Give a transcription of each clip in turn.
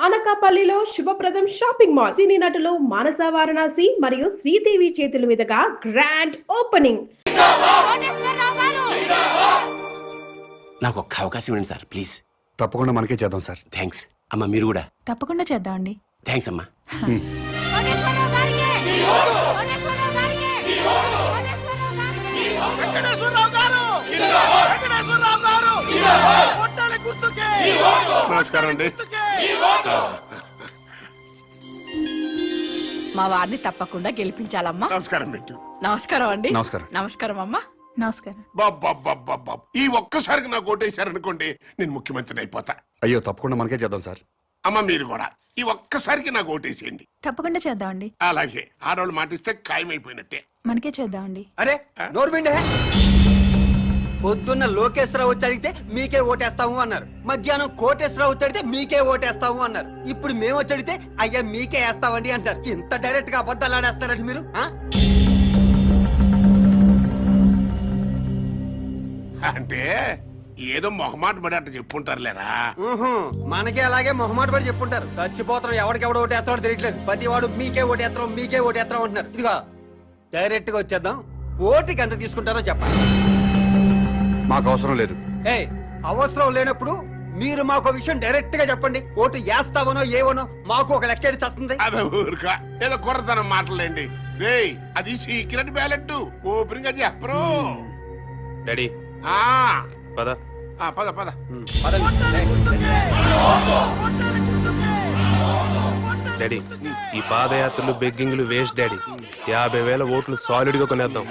అనకాపల్లిలో శుభప్రదం shopping mall. సినీ నటులు మానస వారణాసి మరియు శ్రీదేవి చేతుల మీదుగా గ్రాండ్ ఓపెనింగ్. నాకు ఒక్క అవకాశం ఇవ్వండి సార్, ప్లీజ్. తప్పకుండా మనకే చేద్దాం సార్. థ్యాంక్స్ అమ్మా. మీరు కూడా తప్పకుండా చేద్దామండి. థ్యాంక్స్ అమ్మా. నమస్కారం అండి. మా వారిని తప్పకుండా గెలిపించాలమ్మా. నమస్కారం పెట్టు. నమస్కారం అండి. నమస్కారం. నమస్కారం అమ్మా. నమస్కారం. బాబా ఈ ఒక్కసారికి నాకు ఓటేశారనుకోండి, నేను ముఖ్యమంత్రిని అయిపోతా. అయ్యో తప్పకుండా మనకే చేద్దాం సార్. అమ్మ మీరు కూడా ఈ ఒక్కసారికి నాకు ఓటేసేయండి. తప్పకుండా చేద్దామండి. అలాగే ఆడవాళ్ళు మాటిస్తే ఖాయమైపోయినట్టే. మనకే చేద్దామండి. అరే నోర్మిండే, పొద్దున్న లోకేశ్వరరావు వచ్చి అడిగితే మీకే ఓటేస్తాము అన్నారు. మధ్యాహ్నం కోటేశ్వరరావు వచ్చి అడిగితే మీకే ఓటేస్తాము అన్నారు. ఇప్పుడు మేము వచ్చి అడిగితే అయ్యా మీకే వేస్తామండి అంటారు. ఇంత డైరెక్ట్ గా అబద్ధాలు ఆడేస్తారండి మీరు. అంటే ఏదో మొహమాట పడి అట్ట చెప్పుంటారులేరా. మనకే అలాగే మొహమాట పడి చెప్పుంటారు. చచ్చిపోతాం, ఎవడికెవడ ఓటేస్తాడో తెలియట్లేదు. ప్రతి వాడు మీకే ఓటేస్తాం మీకే ఓటేస్తాం అంటున్నారు. ఇదిగో డైరెక్ట్ గా వచ్చేద్దాం. ఓటుకి ఎంత తీసుకుంటారో చెప్పండి. మాకు అవసరం లేదు. అవసరం లేనప్పుడు మీరు మాకు విషయం డైరెక్ట్ గా చెప్పండి. ఓటు వేస్తావనో ఏవనో మాకు ఒక లెక్క చస్తుంది. అదే ఊరుకా ఏదో కుర్రతనం మాటలేండి. రే అది సీక్రెట్ బ్యాలెట్, ఓపెన్ గా చెప్పరు. డాడీ పద పద పద. డాడీ ఈ పాదయాత్రలు బెగ్గింగ్లు వేస్ట్ డాడీ. 50,000 ఓట్లు సాలిడ్ గా కొనేద్దాం.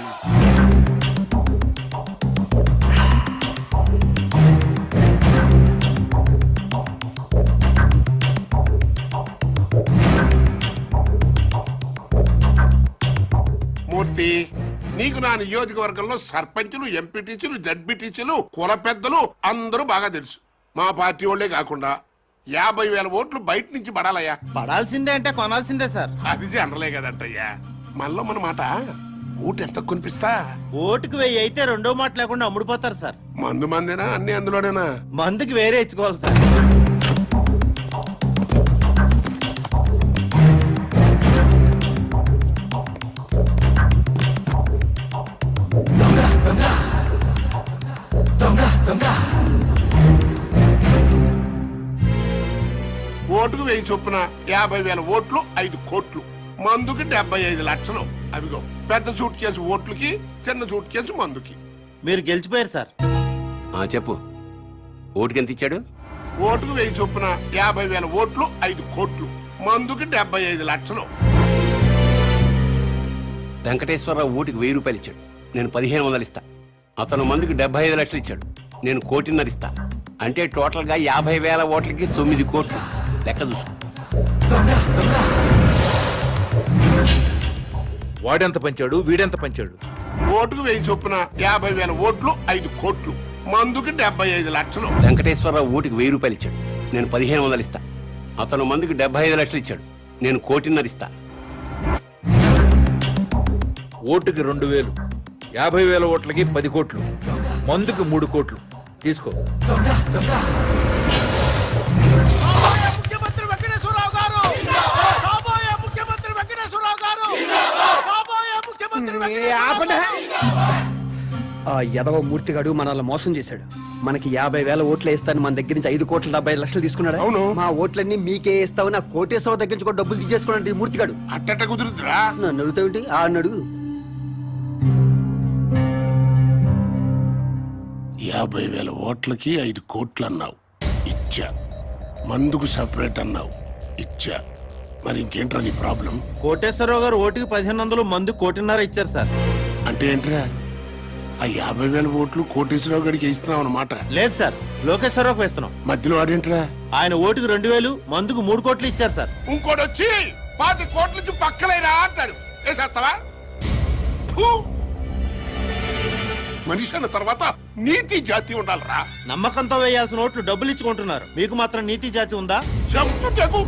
మూర్తి, నీకు నా నియోజకవర్గంలో సర్పంచులు, ఎంపీటీసీలు, జడ్పీటీసీలు, కుల పెద్దలు అందరూ బాగా తెలుసు. మా పార్టీ వాళ్ళే కాకుండా 50,000 ఓట్లు బయట నుంచి పడాలయ్యా. పడాల్సిందే అంటే కొనాల్సిందే సార్. అది జనరలే కదంటయ్యా. మనలో మన మాట ఓటు ఎంత కొనిపిస్తా? ఓటుకు 1000 అయితే రెండో మాట లేకుండా అమ్ముడుపోతారు సార్. మందు మందేనా అన్ని అందులోనేనా? మందుకి వేరే ఇచ్చుకోవాలి సార్. ఓటుకు 1000 చొప్పున 50,000 ఓట్లు 5 కోట్లు, మందుకి 75 లక్షలు. అవిగో పెద్ద సూట్ కేసు ఓట్లకి, చిన్న సూట్ కేసు మందుకి. మీరు గెలిచిపోయారు సార్. చెప్పు, ఓటుకి ఎంత ఇచ్చాడు? ఓటుకు 1000 చొప్పున 50,000 ఓట్లు 5 కోట్లు, మందుకి 75 లక్షలు. వెంకటేశ్వరరావు ఓటుకి 1000 రూపాయలు ఇచ్చాడు, నేను 1500 ఇస్తా. అతను మందుకి 75 లక్షలు ఇచ్చాడు, నేను 1,50,00,000 ఇస్తా. అంటే టోటల్ గా 50,000 ఓట్లకి 9 కోట్లు. లెక్క చూసుకో. వాడెంత పంచాడు, వీడెంత పంచాడు? ఓటుకు 1000 చొప్పున 50,000 ఓట్లు 5 కోట్లు, మందుకి 75 లక్షలు. వెంకటేశ్వరరావు ఓటుకి 1000 రూపాయలు ఇచ్చాడు, నేను 1500 ఇస్తా. అతను మందుకి 75 లక్షలు ఇచ్చాడు, నేను 1,50,00,000 ఇస్తా. ఓటుకి 2,000, 50,000 ఓట్లకి 10 కోట్లు, మందుకి 3 కోట్లు. తీసుకో. ముఖ్యమంత్రి వెంకటేశ్వరరావు గారు, కాబోయే ముఖ్యమంత్రి వెంకటేశ్వరరావు గారు, కాబోయే ముఖ్యమంత్రి. ఆ యదవ మూర్తిగాడు మనల్ని మోసం చేశాడు. మనకి 50,000 ఓట్లు వేస్తాను మన దగ్గర నుంచి 5,75,00,000 తీసుకున్నాడు. అవును. మా ఓట్లన్నీ మీకే వేస్తావు, నా కోటేశ్వరరావు దగ్గర నుంచి కూడా డబ్బులు తీసేసుకున్నాడు ఈ మూర్తిగాడు. అట్టట కుదురుద్రా. నన్ను అడుగుతావేంటి? ఆ అడుగు. 50,000 ఓట్లకి 5 కోట్లు అన్నావు, ఇచ్చా. మందుకు సపరేట్ అన్నావు, ఇచ్చా. మరి ఇంకేంట్రా నీ ప్రాబ్లం? కోటేశ్వరరావు గారు ఓటుకి 1,500, మందు 1,50,00,000 ఇచ్చారు సార్. అంటే ఏంట్రా? ఆ 50,000 ఓట్లు కోటేశ్వరరావు గడికి ఇస్తున్నావు అన్నమాట. లేదు సార్, లోకేశ్వరరావుకి వేస్తున్నాం. మధ్యలో ఆడేంట్రా? ఆయన ఓటుకు 2,000, మందుకు 3 కోట్లు ఇచ్చారు సార్. ఇంకోటి వచ్చి 10 కోట్ల నుంచి పక్కలేరా అంటాడు. వేసేస్తావా? మనిషి అన్న తర్వాత నీతి జాతి ఉండాలరా. నమ్మకంతో వేయాల్సిన ఓట్లు డబ్బులు ఇచ్చుకుంటున్నారు, మీకు మాత్రం నీతి జాతి ఉందా? చెప్పు తెగు.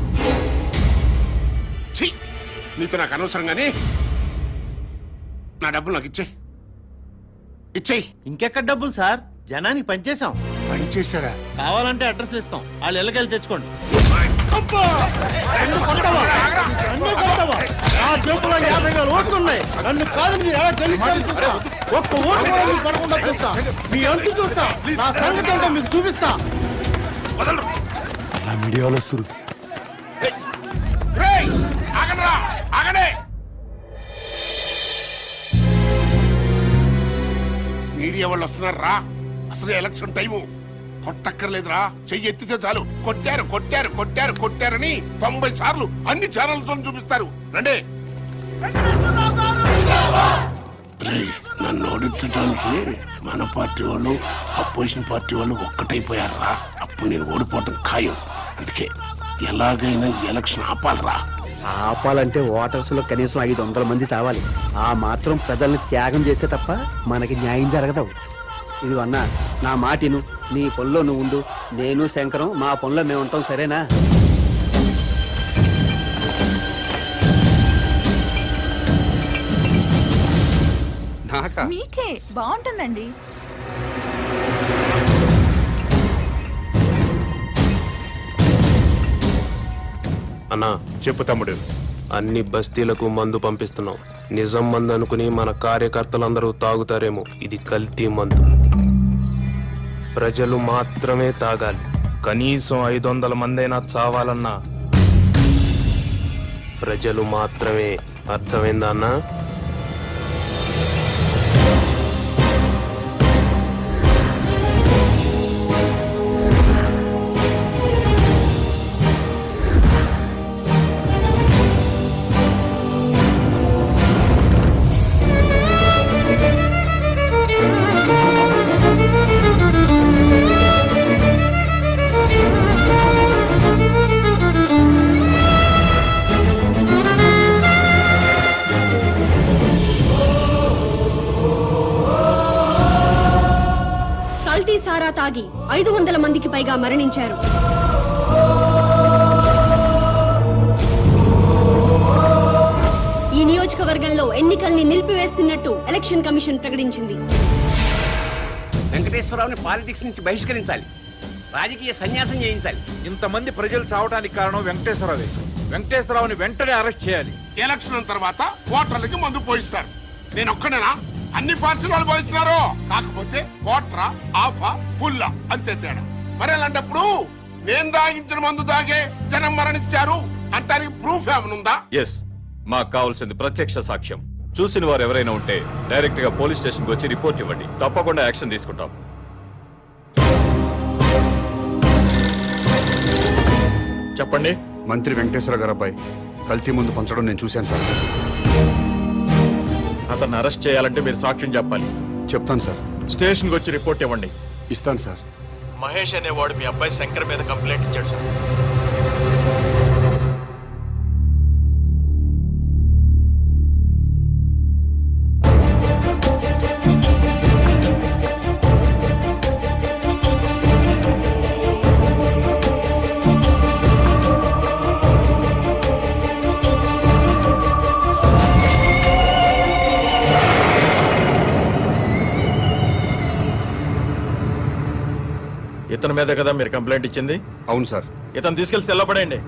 నీతో నాకు అనవసరంగానే నా డబ్బులు నాకు ఇచ్చేయి. ఇంకెక్కడ డబ్బులు సార్? జనానికి పనిచేసాం. పనిచేశారా? కావాలంటే అడ్రస్లు ఇస్తాం, వాళ్ళు ఇళ్ళకెళ్ళి తెచ్చుకోండి. నన్ను కొడతావా? నా చేతిలో 50,000 ఓట్లు ఉన్నాయి. నన్ను కాదు మీరు ఎలా గెలుస్తారో చూస్తా. ఒక్క ఓటు కూడా మీకు పడకుండా చూస్తా. మీ అంతు చూస్తా. నా సంగతి ఏంటో మీకు చూపిస్తా. రేయ్, ఆగండ్రా, ఆగండి. మీడియా వాళ్ళు వస్తున్నారు రా. అసలు ఎలక్షన్ టైము కొట్టక్కర్లేదురా. చెయ్యి ఎత్తితే చాలు కొట్టారు కొట్టారు కొట్టారు కొట్టారని 90 సార్లు అన్ని ఛానల్తో చూపిస్తారు. రండి. రేయ్, నన్ను ఓడించడానికి మన పార్టీ వాళ్ళు అపోజిషన్ పార్టీ వాళ్ళు ఒక్కటైపోయారా. అప్పుడు నేను ఓడిపోవటం ఖాయం. అందుకే ఎలాగైనా ఈ ఎలక్షన్ ఆపాలరా. ఆపాలంటే ఓటర్స్ లో కనీసం 500 మంది చావాలి. ఆ మాత్రం ప్రజల్ని త్యాగం చేస్తే తప్ప మనకి న్యాయం జరగదు. ఇది అన్నా, నా మాటిను. నీ పనిలో నువ్వు ఉండు. నేను శంకరం మా పనిలో మేము ఉంటాం, సరేనా? మీకే బాగుంటుందండి. అన్నా చెప్పు తమ్ముడు. అన్ని బస్తీలకు మందు పంపిస్తున్నాం. నిజం మందు అనుకుని మన కార్యకర్తలందరూ తాగుతారేమో. ఇది కల్తీ మందు. ప్రజలు మాత్రమే తాగాలి. కనీసం 500 మందైనా చావాలన్నా ప్రజలు మాత్రమే. అర్థమైందా అన్నా? కల్తీ సారా తాగి 500 మందికి పైగా మరణించారు. ఈ నియోజకవర్గంలో ఎన్నికల్ని నిలిపివేస్తున్నట్టు ఎలక్షన్ కమిషన్ ప్రకటించింది. వెంకటేశ్వరరావుని పాలిటిక్స్ నుంచి బహిష్కరించాలి. రాజకీయ సన్యాసం చేయించాలి. ఇంతమంది ప్రజలు చావడానికి కారణం వెంకటేశ్వరరావే. వెంకటేశ్వరరావుని వెంటనే అరెస్ట్ చేయాలి. ఎలక్షన్ తర్వాత ఓటర్లకి మందు పోయిస్తారు. నేను ఒక్కనేనా? అన్ని పార్టీలు వాళ్ళు పోయిస్తున్నారు. కాకపోతే ఓటరా, ఆఫా, ఫుల్లా, అంతే తేడా. మరి అలాంటప్పుడు నేను తాగించిన మందు తాగే జనం మరణించారు అంటానికి ప్రూఫ్ ఏమనుందా? ఎస్, మాకు కావాల్సింది ప్రత్యక్ష సాక్ష్యం. చూసిన వారు ఎవరైనా ఉంటే డైరెక్ట్ గా పోలీస్ స్టేషన్ కి వచ్చి రిపోర్ట్ ఇవ్వండి. తప్పకుండా యాక్షన్ తీసుకుంటాం. చెప్పండి. మంత్రి వెంకటేశ్వర గారు అబ్బాయి కల్తీ ముందు పంచడం నేను చూశాను సార్. అతన్ని అరెస్ట్ చేయాలంటే మీరు సాక్ష్యం చెప్పాలి. చెప్తాను సార్. స్టేషన్ కి వచ్చి రిపోర్ట్ ఇవ్వండి. ఇస్తాను సార్. మహేష్ అనేవాడు మీ అబ్బాయి శంకర్ మీద కంప్లైంట్ ఇచ్చాడు సార్. ఇతని మీద కదా మీరు కంప్లైంట్ ఇచ్చింది? అవును సార్. ఇతను తీసుకెళ్లి సెల్లో పడేయండి.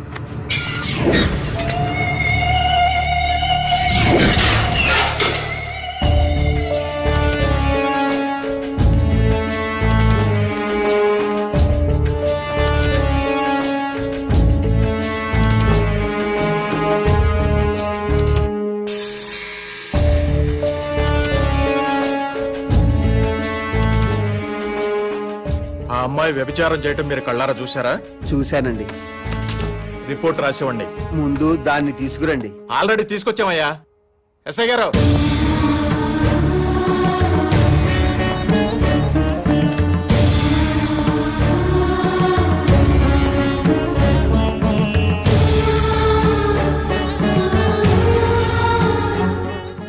ఆ అమ్మాయి వ్యభిచారం చేయటం మీరు కళ్ళారా చూసారా? చూశానండి. రిపోర్ట్ రాసివ్వండి. ముందు దాన్ని తీసుకురండి. ఆల్రెడీ తీసుకొచ్చామయ్యా. ఎస్ఐ గారు,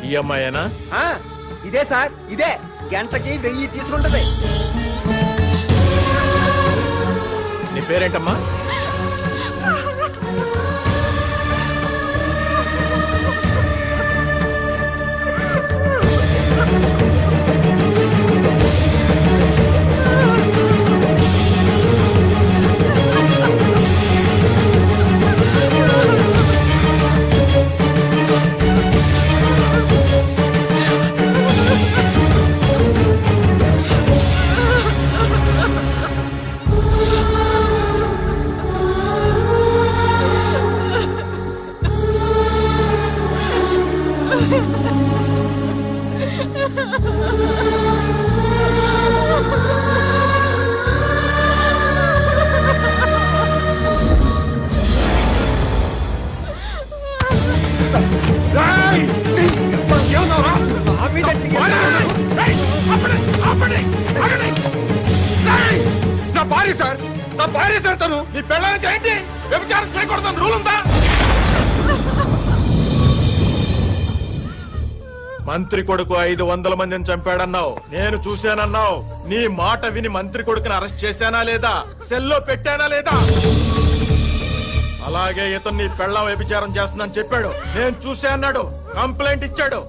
ఈ అమ్మాయేనా? ఆ, ఇదే సార్, ఇదే. గంటకి 1000 తీసుకుంటది. నీ పేరేంటమ్మా? సార్ నా భార్య సార్ తను నీ పెళ్ళానికి ఏంటి వ్యభిచారం చేయకూడదని రూల్ ఉందా? మంత్రి కొడుకు 500 మందిని చంపాడన్నావు, నేను చూశానన్నావు. నీ మాట విని మంత్రి కొడుకుని అరెస్ట్ చేశానా లేదా, సెల్లో పెట్టానా లేదా? అలాగే ఇతను నీ పెళ్ళం వ్యభిచారం చేస్తుందని చెప్పాడు, నేను చూసా అన్నాడు, కంప్లైంట్ ఇచ్చాడు.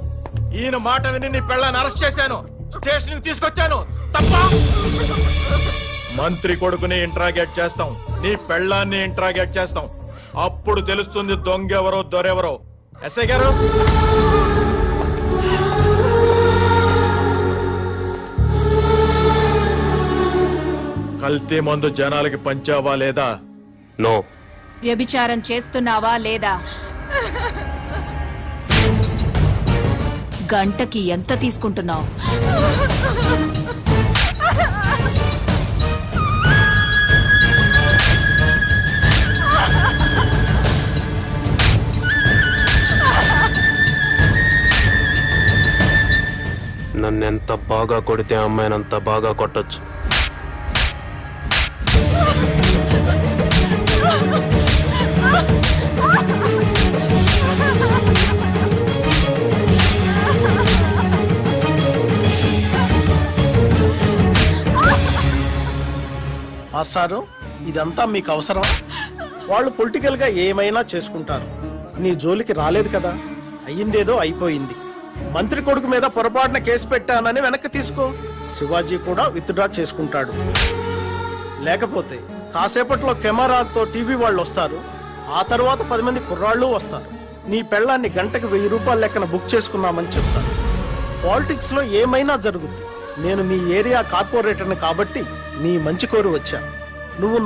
ఈయన మాట విని నీ పెళ్ళాన్ని అరెస్ట్ చేశాను, స్టేషన్ తీసుకొచ్చాను. తప్ప? మంత్రి కొడుకుని ఇంట్రాగేట్ చేస్తాం, నీ పెళ్ళాన్ని ఇంట్రాగేట్ చేస్తాం. అప్పుడు తెలుస్తుంది దొంగెవరో దొరెవరో. ఎస్ఐ గారు, కల్తీ మందు జనాలకి పంచావా లేదా? నో. వ్యభిచారం చేస్తున్నావా లేదా? గంటకి ఎంత తీసుకుంటున్నావు? నన్నెంత బాగా కొడితే అమ్మాయినంత బాగా కొట్టొచ్చు. మాస్టారు, ఇదంతా మీకు అవసరం? వాళ్ళు పొలిటికల్ గా ఏమైనా చేసుకుంటారు, నీ జోలికి రాలేదు కదా. అయ్యిందేదో అయిపోయింది. మంత్రి కొడుకు మీద పొరపాటున కేసు పెట్టానని వెనక్కి తీసుకో. శివాజీ కూడా విత్డ్రా చేసుకుంటాడు. లేకపోతే కాసేపట్లో కెమెరాతో టీవీ వాళ్ళు వస్తారు, ఆ తర్వాత 10 మంది కుర్రాళ్ళు వస్తారు. నీ పెళ్ళాన్ని గంటకు 1000 రూపాయల లెక్కన బుక్ చేసుకున్నామని చెప్తారు. పాలిటిక్స్ లో ఏమైనా జరుగుద్ది. నేను మీ ఏరియా కార్పొరేటర్ని కాబట్టి నీ మంచి కోరి వచ్చా. నువ్వు